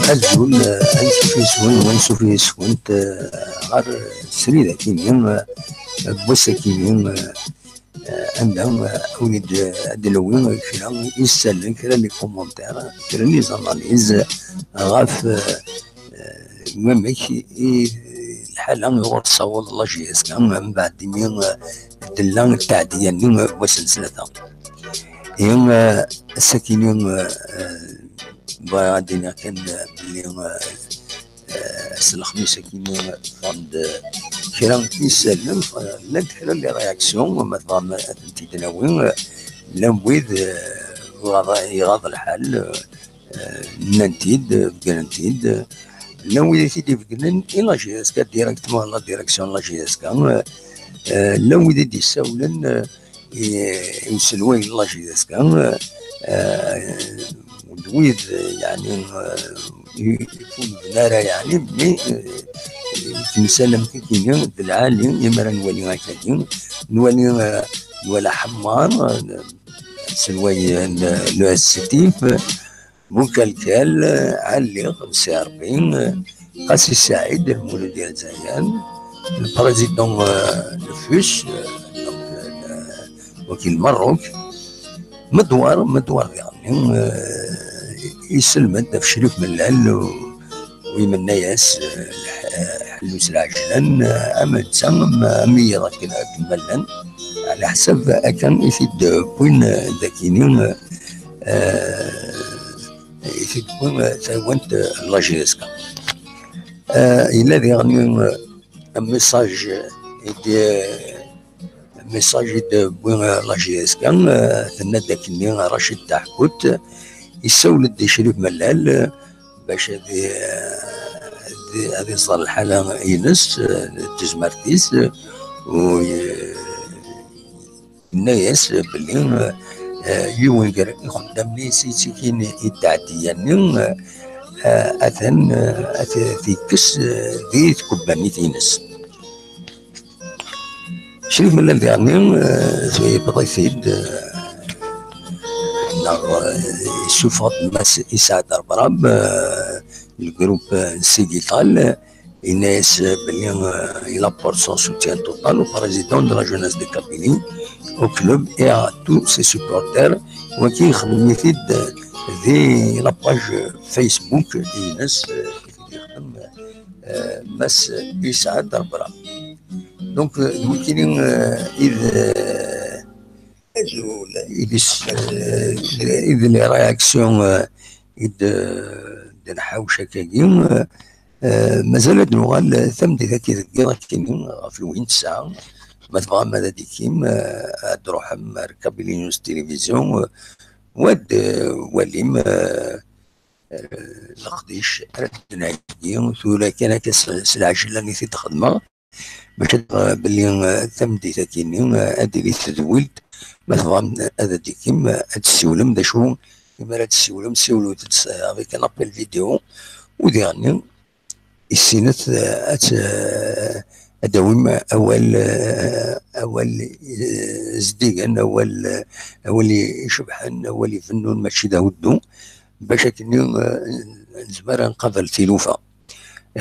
الزول أنسو في سون وأنسو في سون غار سريدة كيميون بوسا كيميون عندهم ولد دلوين كرا يسالن كرا لي كومونتير كرا لي زاناليز غاف مامك الحالة غور تصور الله جيس كان من بعد مين دلان التعدية نيم وسلسلة يوم السكينيون بعدين كان اليوم الخميس كيميون فاند كرا يسلم لك كرا لي رياكسيون مثلا تيتناوين لمويد يغاض الحال ننتيد جرانتيد لو يدي فكرن إلا جيس كا ديريكتمون لا ديريكسيون لا جيس كا لو يدي يساولن يسلوي لا جيس كا ودويد يعني يكون بنارة يعني مي تنسلم كيكين بالعالي يمرا نولي هكاكين نولي حمار سلوي لو الستيف مكلكل علي 45 قاسي السعيد المولود ديال زايان البريزيدون الفوش وكيل المروك مدوار يعني يسلم في شريف ملال ويمنى ياس حلوس العجلان اما تسمم امي راك الملان على حسب كان يفيد بوين ذاكينين يفيد بوين تاوانت لاجيسكا إلا يعني ميساج دي بوين لاجيسكا ثنا داكني رشيد تحكوت يسول دي شريف ملال باش هذه صار الحالة ينس تزمرتيس و الناس بلي يوين يخدم لي سيتيكين يتعدي يعني أثن كس ذي تكباني تينس شريف ملال يعني في بضيفيد شوفت ماس يساعد البراب الجروب سيديكال الناس بلي il apporte son soutien total au président de la jeunesse de Kabylie, au club et à tous ses supporters وكي يخدم يفيد ذي لاباج فيسبوك الناس يخدم ماس يساعد البراب دونك ممكن إذا لي رياكسيون نحاوش هكاكي مازال نوغال ثم ذاك كاينين في الوين ساعة ما تبغى ماذا ديكيم تروح مركب لي نيوز تلفزيون واد وليم القديش تنعيين ثولا كان كاس العجلة اللي في الخدمة باش بلي ثم ذاك كاينين هادي اللي تدولد ما تبغى هذا ديكيم تسولم دا شو كيما راه تسولم سولو افيك ان ابل فيديو وديرني السينات اداوم اول زديقان اول يشبحن اول يفنون ماشي دا ودو باش كني نزمر نقبل تلوفه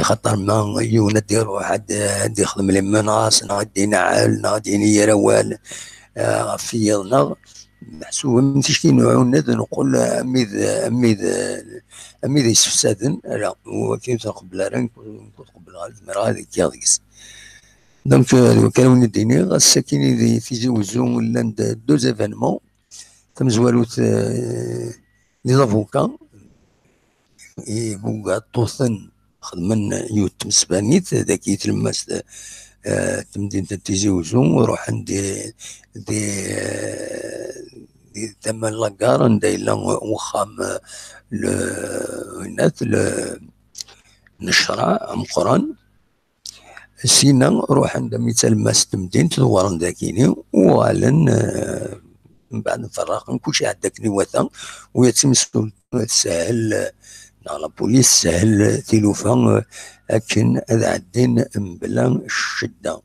خاطر ما يونا دير واحد يخدم لي مناص نغدي نعال نغدي نيروال فيضنا محسوب من تشكي نوعون نقول اميذ يسفسادن لا هو كيف تقبل رانك تقبل هذه كيغيس دونك كانوا نديني الساكنين في زوزو ولا دو زيفينمون تم زوالوت لي زافوكا بوكا طوثن خدمن يوت مسبانيت ذاك يتلمس تمدين تيزي وزوم وروح عندي دي تم لاكار نداي لا وخام الناس نشرة مقران سينا روح عند مثال ماس تمدين تدورن ذاكيني وغالن من بعد نفرق كلشي عندك نواتا ويتم سهل لا بوليس سهل تيلوفا لكن هذا عدين بلا الشده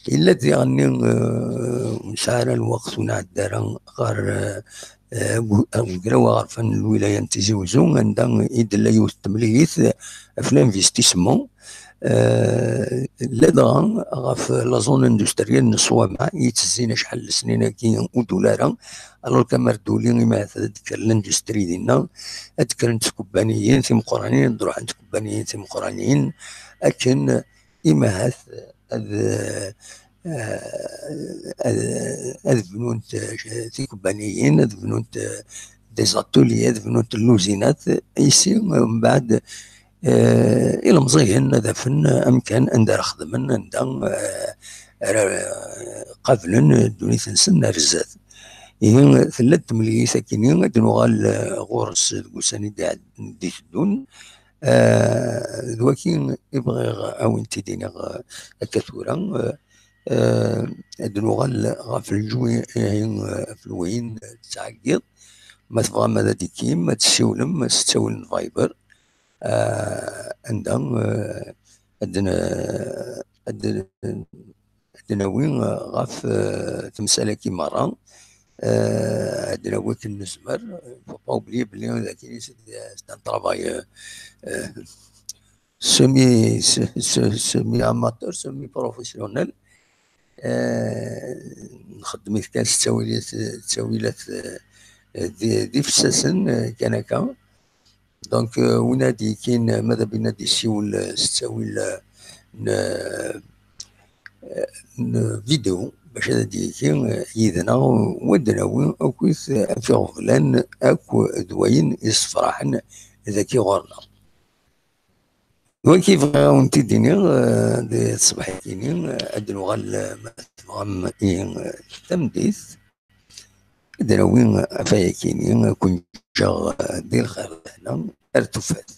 الا دي غني مسار الوقت ونعدرا غير قراوة غرفان الولايه نتيزوزو عندها يدلا يوث تمليث في الانفستيسمون لدغا غاف لا زون اندستريال نصوامع يتزينا شحال السنين كي ودولارا الوغ كما دولي ما تذكر الاندستري ديالنا اذكر انت كوبانيين ثم قرانيين نروح عند كوبانيين ثم قرانيين لكن اما هذا هذ بنون في كوبانيين هذ بنون دي زاتولي هذ بنون اللوزينات يصير من بعد الى مزيان هذا فن امكان ان دار خدمن عندها قبلا دوني تنسن رزات إيه ثلاث مليون ساكنين دنوغال غورس قوساني دي تدون ذوكي يبغي او انت دينا كثورا دنوغال غاف الجوي في الوين تعقيد ما تبغى ماذا ديكيم ما تسولم ما تستولن فايبر عندهم عندنا وين غاف تمثال كي مرة عندنا وين نزمر فو با اوبلي بلي ذاك سي ان طرافاي سيمي اماتور سيمي بروفيسيونيل نخدم كاع التاويلات دي فساسن كان هكا دونك ونادي كاين ماذا بينا دي سيول ستاويل فيديو باش هذا كاين يدنا ودنا اكويت في غفلان اكو دواين يصفراحن ذاكي غورنا وكيف غاونتي ديني دي الصباح كاينين عندنا غال غام تمديث عندنا وين فايا كاينين كون جا ديال الخير هنا ارتفات